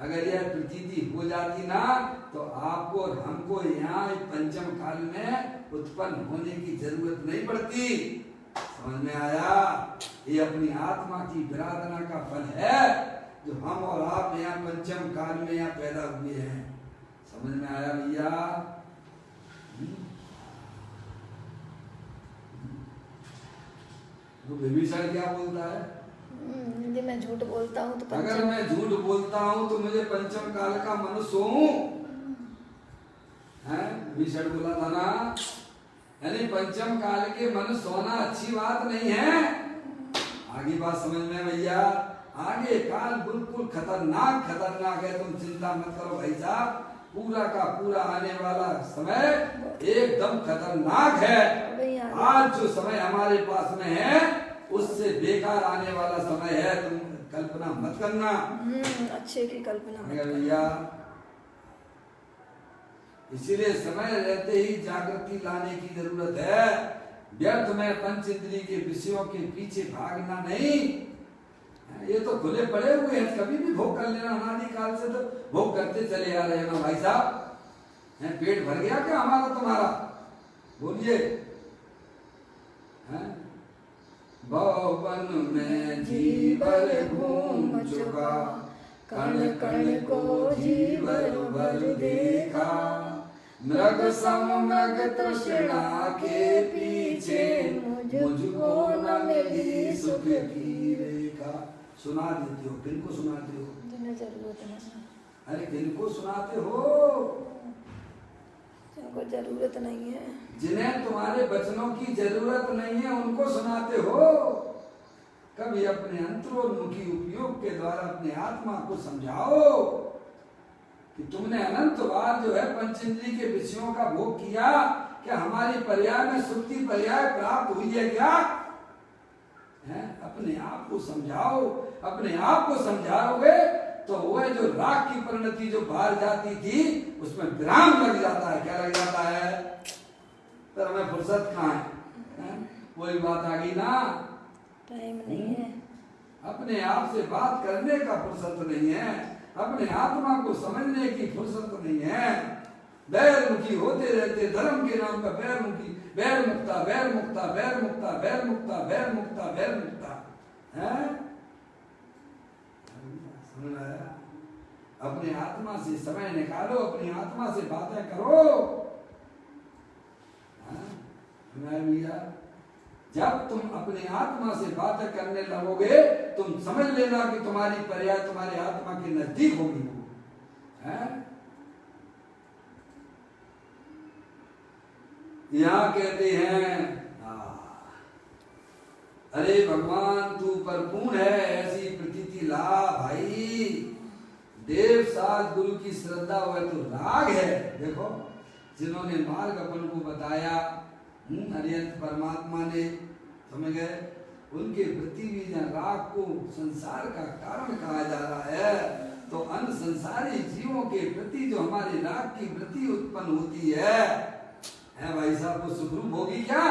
[SPEAKER 1] अगर यह प्रतीति हो जाती ना तो आपको और हमको यहाँ पंचम काल में उत्पन्न होने की जरूरत नहीं पड़ती। समझ में आया? ये अपनी आत्मा की विराधना का फल है जो हम और आप यहाँ पंचम काल में यहाँ पैदा हुए हैं। समझ में आया भैया? तो विभीषण क्या बोलता है?
[SPEAKER 2] यदि मैं झूठ बोलता हूँ तो
[SPEAKER 1] अगर मैं झूठ बोलता हूँ तो मुझे पंचम काल का मनुष्य हूँ। विभीषण बोला था ना, यानी पंचम काल के मनुष्य होना अच्छी बात नहीं है। आगे बात समझ में भैया, आगे काल बिल्कुल खतरनाक खतरनाक है, तुम चिंता मत करो भाई साहब। पूरा का पूरा आने वाला समय एकदम खतरनाक है। आज जो समय हमारे पास में है उससे बेकार आने वाला समय है, तुम कल्पना मत करना।
[SPEAKER 2] अच्छे की कल्पना मत करना
[SPEAKER 1] भैया। इसीलिए समय रहते ही जागृति लाने की जरूरत है। व्यर्थ में पंच इंद्रिय के विषयों के पीछे भागना नहीं। ये तो खुले पड़े हुए हैं, कभी भी भोग कर लेना। अनादि काल से तो भोग करते चले आ रहे हैं ना भाई साहब। पेट भर गया क्या हमारा तुम्हारा? बोलिए। भवन में जीवर घूम चुका, कण कण को जीवर भर देखा। मृग सम मृग तृष्णा के पीछे, मुझको न मिली सुख की रेखा। सुना देते हो, किनको सुनाते हो?
[SPEAKER 2] जिन्हें जरूरत नहीं।
[SPEAKER 1] अरे किनको सुनाते हो?
[SPEAKER 2] जिनको जरूरत नहीं है,
[SPEAKER 1] जिन्हें तुम्हारे वचनों की जरूरत नहीं है उनको सुनाते हो। कभी अपने अंतरोन्मुखी उपयोग के द्वारा अपने आत्मा को समझाओ कि तुमने अनंत बार जो है पंचेंद्रिय के विषयों का भोग किया, क्या हमारी पर्याय में सुक्ति पर्याय प्राप्त हुई है क्या? अपने आप को समझाओ। अपने आप को समझाओगे तो वह जो राग की परिणति जो बाहर जाती थी उसमें विराम लग जाता है। क्या लग जाता है? तो हमें फुर्सत कहाँ है? वही बात आ गई ना,
[SPEAKER 2] टाइम नहीं है।
[SPEAKER 1] अपने आप से बात करने का फुर्सत नहीं है, अपने आत्मा को समझने की फुर्सत नहीं है। बैरमुखी होते रहते, धर्म के नाम पर बैरमुखी, बैर मुक्ता बैर मुक्ता बैर मुक्ता बैर मुक्ता बैर मुक्ता बैर मुक्ता है। समझ आया? अपने आत्मा से समय निकालो, अपनी आत्मा से बातें करो। भैया, जब तुम अपनी आत्मा से बातें करने लगोगे तुम समझ लेना कि तुम्हारी पर्याय तुम्हारे आत्मा के नजदीक होगी। यहाँ कहते हैं अरे भगवान तू परिपूर्ण है, ऐसी प्रतीति ला भाई। देव साथ गुरु की श्रद्धा हुआ तो राग है। देखो जिन्होंने मार्ग अपन को बताया, अरिहंत परमात्मा ने, समझ गए, उनके प्रति भी जहाँ राग को संसार का कारण कहा जा रहा है, तो अन्य संसारी जीवों के प्रति जो हमारी राग की वृत्ति उत्पन्न होती है भाई साहब, वो सुखरूप होगी क्या?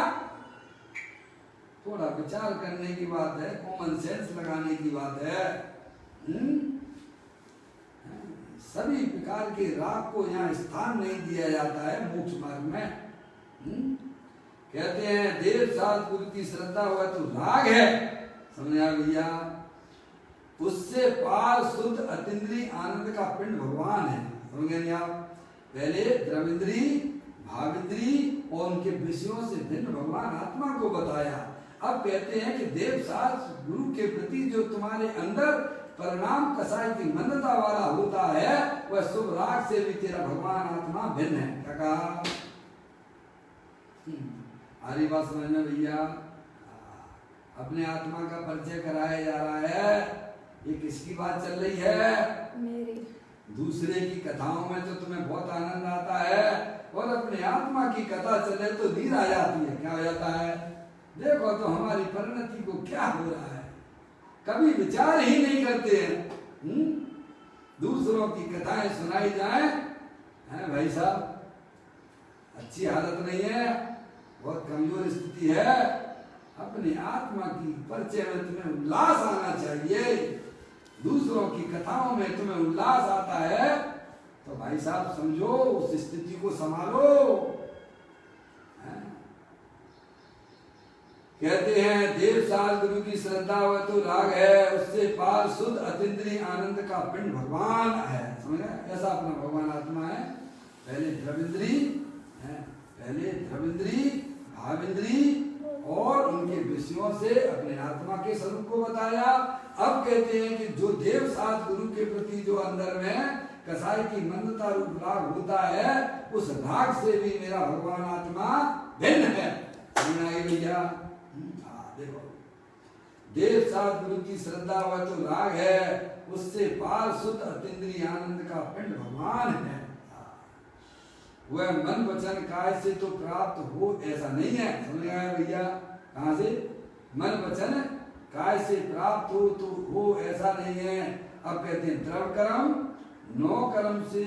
[SPEAKER 1] थोड़ा विचार करने की बात है, कॉमन सेंस लगाने की बात है। सभी प्रकार के राग को यहाँ स्थान नहीं दिया जाता है मोक्ष मार्ग में। कहते हैं देव साथ गुरु की श्रद्धा हुआ तो राग है। समझा भैया? उससे पार शुद्ध अतीन्द्रिय आनंद का पिंड भगवान है। समझ गए नहीं आप? पहले द्रविंद्री, भाविंद्री और उनके विषयों से भिन्न भगवान आत्मा को बताया। अब कहते हैं कि देव साथ गुरु के प्रति जो तुम्हारे अंदर परिणाम कसाई की मन्नता वाला होता है, वह शुभ राग से भी तेरा भगवान आत्मा भिन्न है। क्या कहा? आरी बात समझ में भैया? अपने आत्मा का परिचय कराया जा रहा है। ये किसकी बात चल रही है?
[SPEAKER 2] मेरी।
[SPEAKER 1] दूसरे की कथाओं में तो तुम्हें बहुत आनंद आता है, और अपने आत्मा की कथा चले तो नींद आ जाती है। क्या हो जाता है? देखो तो हमारी परिणति को क्या हो रहा है, कभी विचार ही नहीं करते हैं। दूसरों की कथाएं सुनाई जाए, हैं भाई साहब, अच्छी हालत नहीं है, बहुत कमजोर स्थिति है। अपनी आत्मा की परिचय में तुम्हें उल्लास आना चाहिए। दूसरों की कथाओं में तुम्हें उल्लास आता है तो भाई साहब समझो, उस स्थिति को संभालो। कहते हैं देव साथ गुरु की श्रद्धा हो तो राग है, उससे पार शुद्ध अतीन्द्रिय आनंद का पिंड भगवान है। समझ गए? ऐसा अपना भगवान आत्मा है। पहले द्रविंद्री, भाविंद्री और उनके विषयों से अपने आत्मा के स्वरूप को बताया। अब कहते हैं कि जो देव सात गुरु के प्रति जो अंदर में कसाई की मंदता रूप राग होता है, उस राग से भी मेरा भगवान आत्मा भिन्न है। भैया देखो, देव सात गुरु की श्रद्धा वह तो राग है, उससे पार शुद्ध अतीन्द्रिय आनंद का पिंड भगवान है। वह मन वचन काय से तो प्राप्त हो ऐसा नहीं है। समझ गया भैया? कहां से? मन वचन काय से प्राप्त हो तो हो ऐसा नहीं है। अब कहते हैं द्रव कर्म नौ कर्म से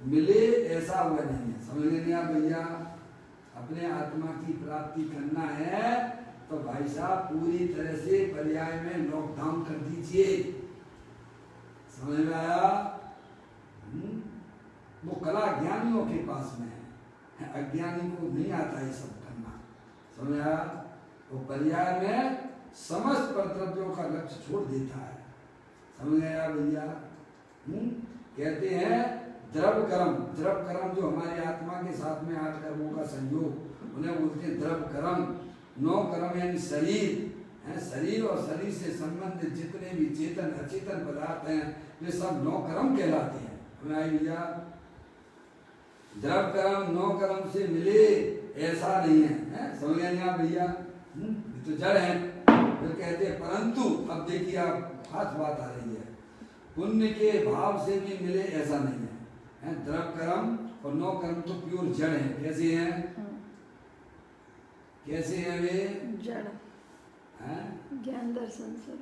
[SPEAKER 1] मिले ऐसा हुआ नहीं है। समझ लेंगे आप भैया? अपने आत्मा की प्राप्ति करना है तो भाई साहब पूरी तरह से पर्याय में लॉकडाउन कर दीजिए। समझ में आया? वो कला ज्ञानियों के पास में है, अज्ञानी को नहीं आता ये सब करना। समझ आया? वो पर्याय में समस्त कर्तव्यों का लक्ष्य छोड़ देता है। समझ आया भैया? कहते हैं द्रव कर्म, द्रव कर्म जो हमारी आत्मा के साथ में 8 कर्मों का संयोग, उन्हें बोलते हैं द्रव कर्म। 9 कर्म यानी शरीर है, शरीर और शरीर से संबंधित जितने भी चेतन अचेतन पदार्थ हैं वे सब 9 कर्म कहलाते हैं। हमें भैया द्रव कर्म 9 कर्म से मिले ऐसा नहीं है। समझ गए आप भैया? ये तो जड़ है। फिर कहते हैं परंतु, अब देखिए आप खास बात आ रही है, पुण्य के भाव से भी मिले ऐसा नहीं है। द्रव कर्म और 9 कर्म तो प्योर जड़ है। कैसे हैं? कैसे हैं वे?
[SPEAKER 2] जड़ ज्ञान दर्शन से,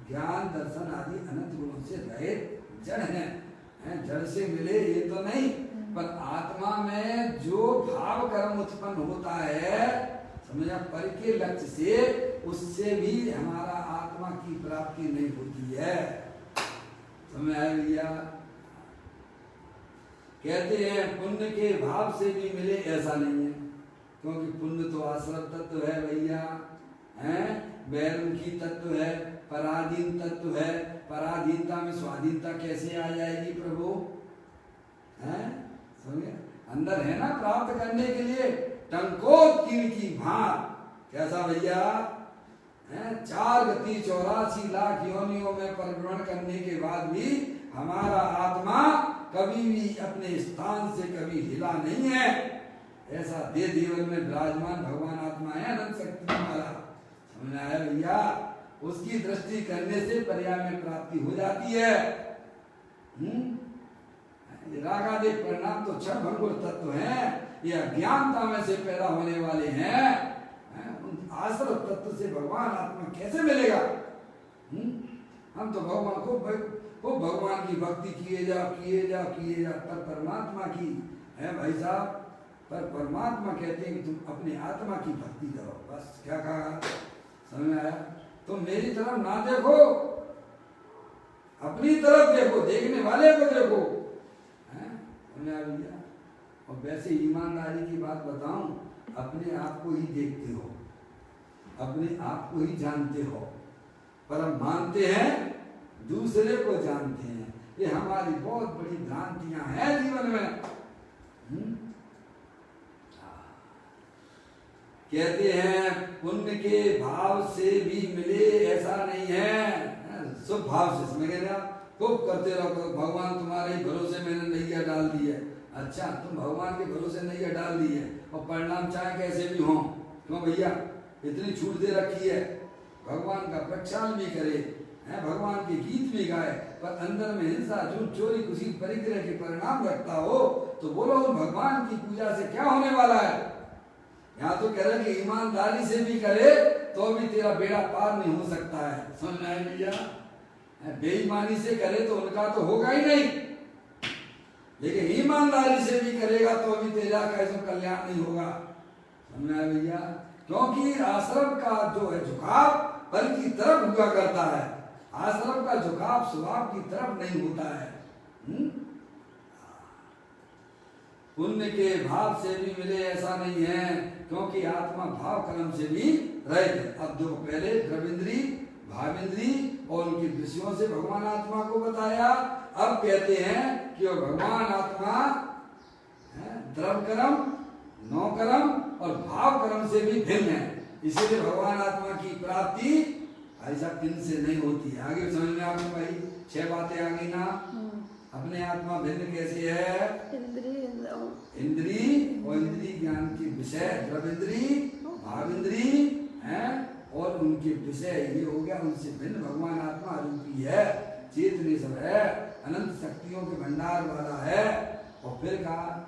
[SPEAKER 1] ज्ञान दर्शन आदि अनंत गुणों से रहित जड़ हैं। जड़ से मिले ये तो नहीं, पर आत्मा में जो भाव कर्म उत्पन्न होता है, समझा, पर के लक्ष्य से, उससे भी हमारा आत्मा की प्राप्ति नहीं होती है। समझ आया भैया? कहते हैं पुण्य के भाव से भी मिले ऐसा नहीं है, क्योंकि पुण्य तो आश्रम तत्व है भैया, बैरुखी तत्व है, पराधीन तत्व है। पराधीनता में स्वाधीनता कैसे आ जाएगी प्रभु? समझे? अंदर है ना प्राप्त करने के लिए टंकोत्कीर्ण की भात। कैसा भैया? 4 गति 84 लाख योनियों में परिभ्रमण करने के बाद भी हमारा आत्मा कभी भी अपने स्थान से कभी हिला नहीं है। ऐसा देह जीवन में विराजमान भगवान आत्मा है, अनंत शक्ति हमारा। समझ में आया भैया? उसकी दृष्टि करने से पर्याय में प्राप्ति हो जाती है। रागादि परिणाम तो क्षण भंगुर तत्व हैं, ये अज्ञानता में से पैदा होने वाले हैं। उन आश्रय तत्व से भगवान आत्मा कैसे मिलेगा? हम तो भगवान को भगवान की भक्ति किए जाओ, पर परमात्मा की है भाई साहब, पर परमात्मा कहते हैं कि तुम अपने आत्मा की भक्ति करो। बस क्या कहा? समझ में आया? तुम मेरी तरफ ना देखो, अपनी तरफ देखो, देखने वाले को देखो। भैया? और वैसे ईमानदारी की बात बताऊं, अपने आप को ही देखते हो, अपने आप को ही जानते हो, पर हम मानते हैं दूसरे को जानते हैं। ये हमारी बहुत बड़ी भ्रांतियां हैं जीवन में। कहते हैं पुण्य के भाव से भी मिले ऐसा नहीं है, शुभ भाव से। समझ गए आप? खूब करते रहो, भगवान तुम्हारे ही भरोसे मैंने नैया डाल दी है। अच्छा, तुम भगवान के भरोसे नैया डाल दी है और परिणाम चाहे कैसे भी हो, क्यों भैया? इतनी छूट दे रखी है, भगवान का प्रक्षालन भी करे, भगवान के गीत भी गाए, पर अंदर में हिंसा, झूठ, चोरी, किसी परिग्रह के परिणाम रखता हो, तो बोलो भगवान की पूजा से क्या होने वाला है? यहाँ तो कह रहे कि ईमानदारी से भी करे तो भी तेरा बेड़ा पार नहीं हो सकता है। समझ में आए भैया? बेईमानी से करे तो उनका तो होगा ही नहीं, लेकिन ईमानदारी से भी करेगा तो भी तेरा कैसे कल्याण नहीं होगा। समझ में आए भैया? क्योंकि आश्रम का जो है झुकाव बल की तरफ हुआ करता है, आश्रम का झुकाव स्वभाव की तरफ नहीं होता है। पुण्य के भाव से भी मिले ऐसा नहीं है, क्योंकि आत्मा भाव कर्म से भी रहित। अब जो पहले द्रविंद्री, भाविंद्री और उनकी दृश्यों से भगवान आत्मा को बताया, अब कहते हैं कि भगवान आत्मा द्रव कर्म, नौ कर्म और भाव कर्म से भी भिन्न है। इसीलिए भगवान आत्मा की प्राप्ति ऐसा किन से नहीं होती है। आगे समझ में आपको भाई 6 बातें आ गई ना। अपने आत्मा भिन्न कैसे है? इंद्री और इंद्री ज्ञान के विषय, द्रव इंद्री, भाव इंद्री है और उनके विषय ये हो गया, उनसे भिन्न भगवान आत्मा रूपी है, चेतन सब है, अनंत शक्तियों के भंडार वाला है। और फिर कहा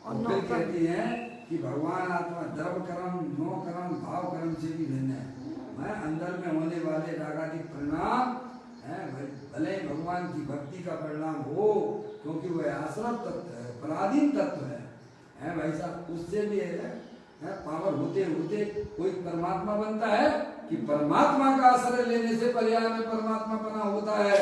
[SPEAKER 1] और फिर कहती है कि भगवान आत्मा द्रव कर्म, नो कर्म, भाव कर्म से भी भिन्न है। मैं अंदर में होने वाले रागादिक परिणाम है, भले भगवान की भक्ति का परिणाम हो, क्योंकि वह आश्रम तत्व है, पराधीन तत्व है भाई साहब, उससे भी है पावर होते होते कोई परमात्मा बनता है कि परमात्मा का आश्रय लेने से पर्याय में परमात्मा बना होता है।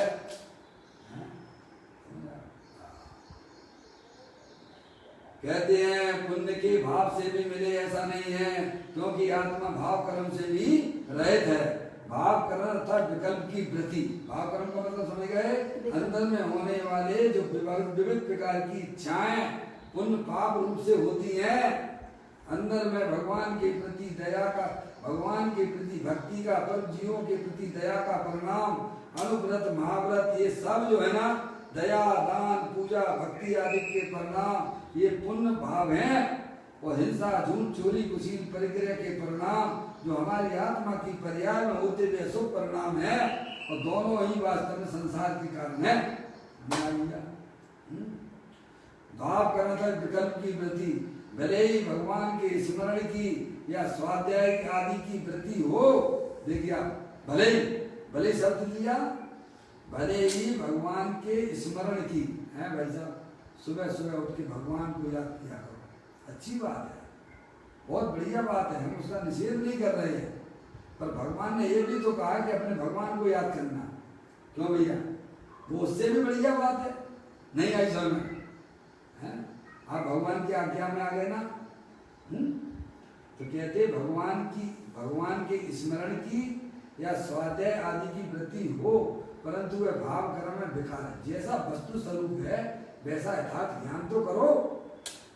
[SPEAKER 1] कहते हैं पुण्य के भाव से भी मिले ऐसा नहीं है, क्योंकि आत्मा भाव कर्म से भी रहित है। भाव कर्म अर्थात विकल्प की वृत्ति, भाव कर्म का मतलब समझ गए, अंदर में होने वाले जो विविध प्रकार की इच्छाएं पुण्य पाप रूप से होती हैं, अंदर में भगवान के प्रति दया का, भगवान के प्रति भक्ति का, पर जीवों के प्रति दया का परिणाम, अनुव्रत महाव्रत, ये सब जो है ना, दया दान पूजा भक्ति आदि के परिणाम ये पुण्य भाव हैं। और हिंसा झूठ चोरी कुशील परिग्रह के परिणाम जो हमारी आत्मा की पर्याय में होते हुए शुभ परिणाम है, और दोनों ही वास्तव में संसार के कारण है। भाव करना था विकल्प की वृत्ति, भले ही भगवान के स्मरण की या स्वाध्याय आदि की वृत्ति हो। देखिए आप भले शब्द लिया, भले ही भगवान के स्मरण की है भाई साहब, सुबह सुबह उठ के भगवान को याद किया करो, अच्छी बात है, बहुत बढ़िया बात है, हम उसका निषेध नहीं कर रहे हैं, पर भगवान ने ये भी तो कहा कि अपने भगवान को याद करना, क्यों भैया? वो उससे भी बढ़िया बात है, नहीं आई समझ में? आप भगवान की आज्ञा में आ गए ना। तो कहते भगवान के स्मरण की या स्वाध्याय आदि की वृत्ति हो, परंतु वह भाव कर्म में विकार है। जैसा वस्तु स्वरूप है वैसा यथार्थ ज्ञान तो करो।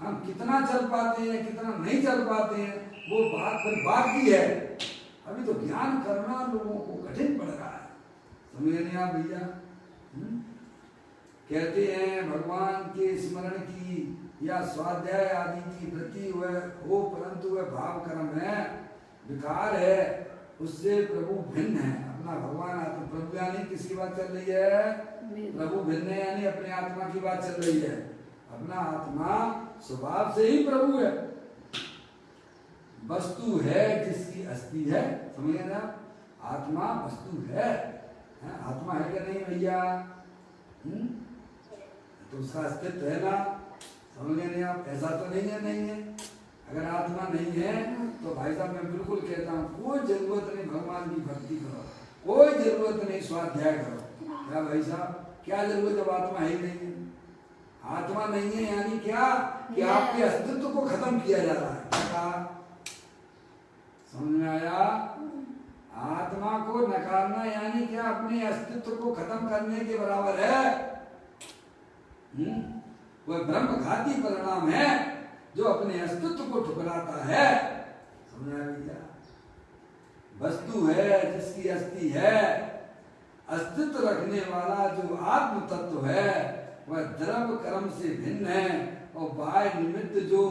[SPEAKER 1] हम कितना चल पाते हैं कितना नहीं चल पाते हैं वो बात पर बात की है, अभी तो ज्ञान करना लोगों को कठिन पड़ रहा है, समझ नहीं आप भैया? कहते हैं भगवान के स्मरण की या स्वाध्याय आदि की वृत्ति वह हो, परंतु वह भाव कर्म है, विकार है, उससे प्रभु भिन्न है। अपना भगवान आत्मा, प्रभु यानी किसकी बात चल रही है? प्रभु भिन्न है यानी अपने आत्मा की बात चल रही है। अपना आत्मा स्वभाव से ही प्रभु है, वस्तु है जिसकी अस्थि है, समझ ना? आत्मा वस्तु है, आत्मा है क्या नहीं भैया? तो उसका अस्तित्व है ना, समझ नहीं आप? ऐसा तो नहीं है। अगर आत्मा नहीं है तो भाई साहब मैं बिल्कुल कहता हूँ कोई जरूरत नहीं भगवान की भक्ति करो, कोई जरूरत नहीं स्वाध्याय करो। क्या भाई साहब, क्या जरूरत जब आत्मा ही नहीं है? आत्मा नहीं है यानी क्या कि आपके अस्तित्व को खत्म किया जा रहा है। क्या समझ में आया? आत्मा को नकारना यानी क्या? अपने अस्तित्व को खत्म करने के बराबर है। वह ब्रह्मघाती परिणाम है जो अपने अस्तित्व को ठुकराता है, समझ आया भैया? वस्तु है जिसकी अस्थि है, अस्तित्व रखने वाला जो आत्म तत्व है वह द्रव कर्म से भिन्न है, और बाह्य निमित्त जो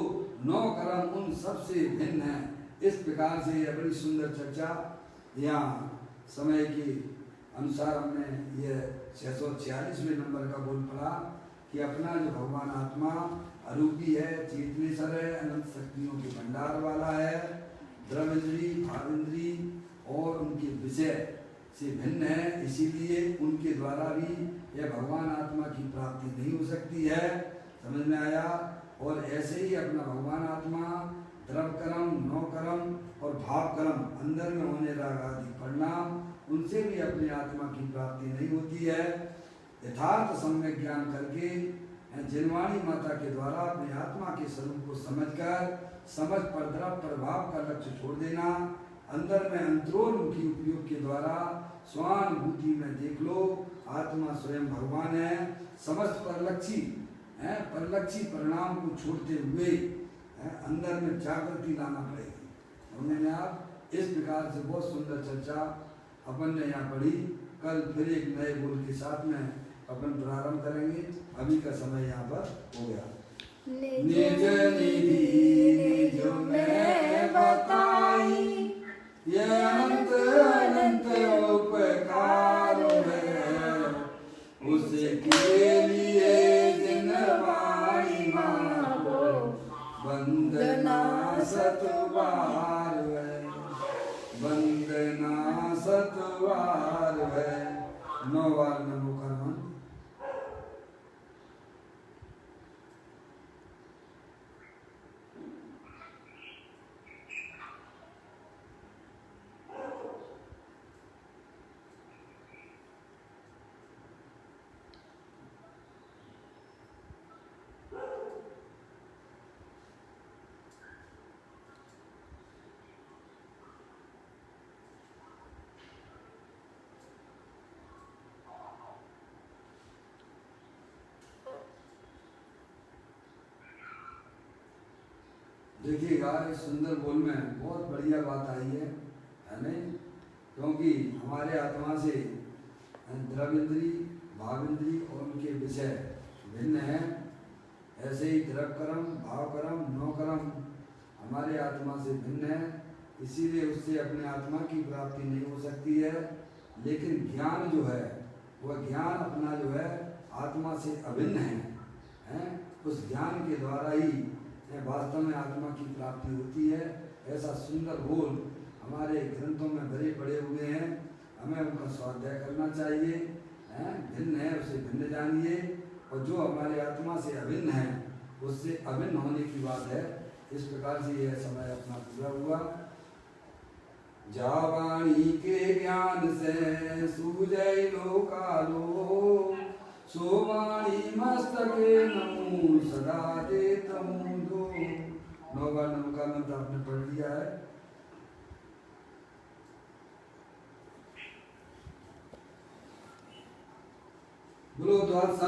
[SPEAKER 1] 9 कर्म उन सब से भिन्न है। इस प्रकार से यह बड़ी सुंदर चर्चा यहाँ समय के अनुसार हमने ये 646वें नंबर का बोल पड़ा कि अपना जो भगवान आत्मा अरूपी है, चेतनेश्वर है, अनंत शक्तियों के भंडार वाला है, द्रवेंद्री भावेंद्री और उनके विषय से भिन्न है, इसीलिए उनके द्वारा भी यह भगवान आत्मा की प्राप्ति नहीं हो सकती है। समझ में आया? और ऐसे ही अपना भगवान आत्मा द्रव कर्म, 9 कर्म और भाव कर्म, अंदर में होने राग आदि परिणाम, उनसे भी अपनी आत्मा की प्राप्ति नहीं होती है। यथार्थ सम्यक ज्ञान करके जिनवाणी माता के द्वारा अपनी आत्मा के स्वरूप को समझकर समझ पर द्रव प्रभाव का लक्ष्य छोड़ देना, अंदर में अंतरोन्मुखी उपयोग के द्वारा स्वानुभूति में देख लो आत्मा स्वयं भगवान है। समस्त परलक्षी परिणाम को छोड़ते हुए अंदर में जागृति लाना पड़ेगी। समझे आप। इस प्रकार से बहुत सुंदर चर्चा अपन ने यहाँ पढ़ी। कल फिर एक नए बोल के साथ में अपन प्रारंभ करेंगे। अभी का समय यहाँ पर हो गया। निज निधि निज में बताई, ये अनंत अनंत उपकार है, उसके लिए जिन वाणी मारो, वंदना सतबार है, वंदना सतबार है। 9 बार नमो कर्मण। देखिएगा इस सुंदर बोल में बहुत बढ़िया बात आई है नहीं? क्योंकि हमारे आत्मा से द्रव्येंद्री, भावेंद्री और उनके विषय भिन्न हैं। ऐसे ही द्रव कर्म, भाव कर्म, नौ कर्म हमारे आत्मा से भिन्न है, इसीलिए उससे अपने आत्मा की प्राप्ति नहीं हो सकती है। लेकिन ज्ञान जो है वह ज्ञान अपना जो है आत्मा से अभिन्न है? उस ज्ञान के द्वारा ही वास्तव में आत्मा की प्राप्ति होती है। ऐसा सुंदर बोल हमारे ग्रंथों में भरे पड़े हुए हैं, हमें उनका स्वाध्याय करना चाहिए। भिन्न है उसे भिन्न जानिए, और जो हमारे आत्मा से अभिन्न है उससे अभिन्न होने की बात है। इस प्रकार से यह समय अपना पूरा हुआ। जावाणी के ज्ञान से सूझै लोकालो, सोवाणी मस्तके नमो सदा देतहूँ दो। 9 बार नमो का मंत्र आपने पढ़ लिया है। बोलो द्वार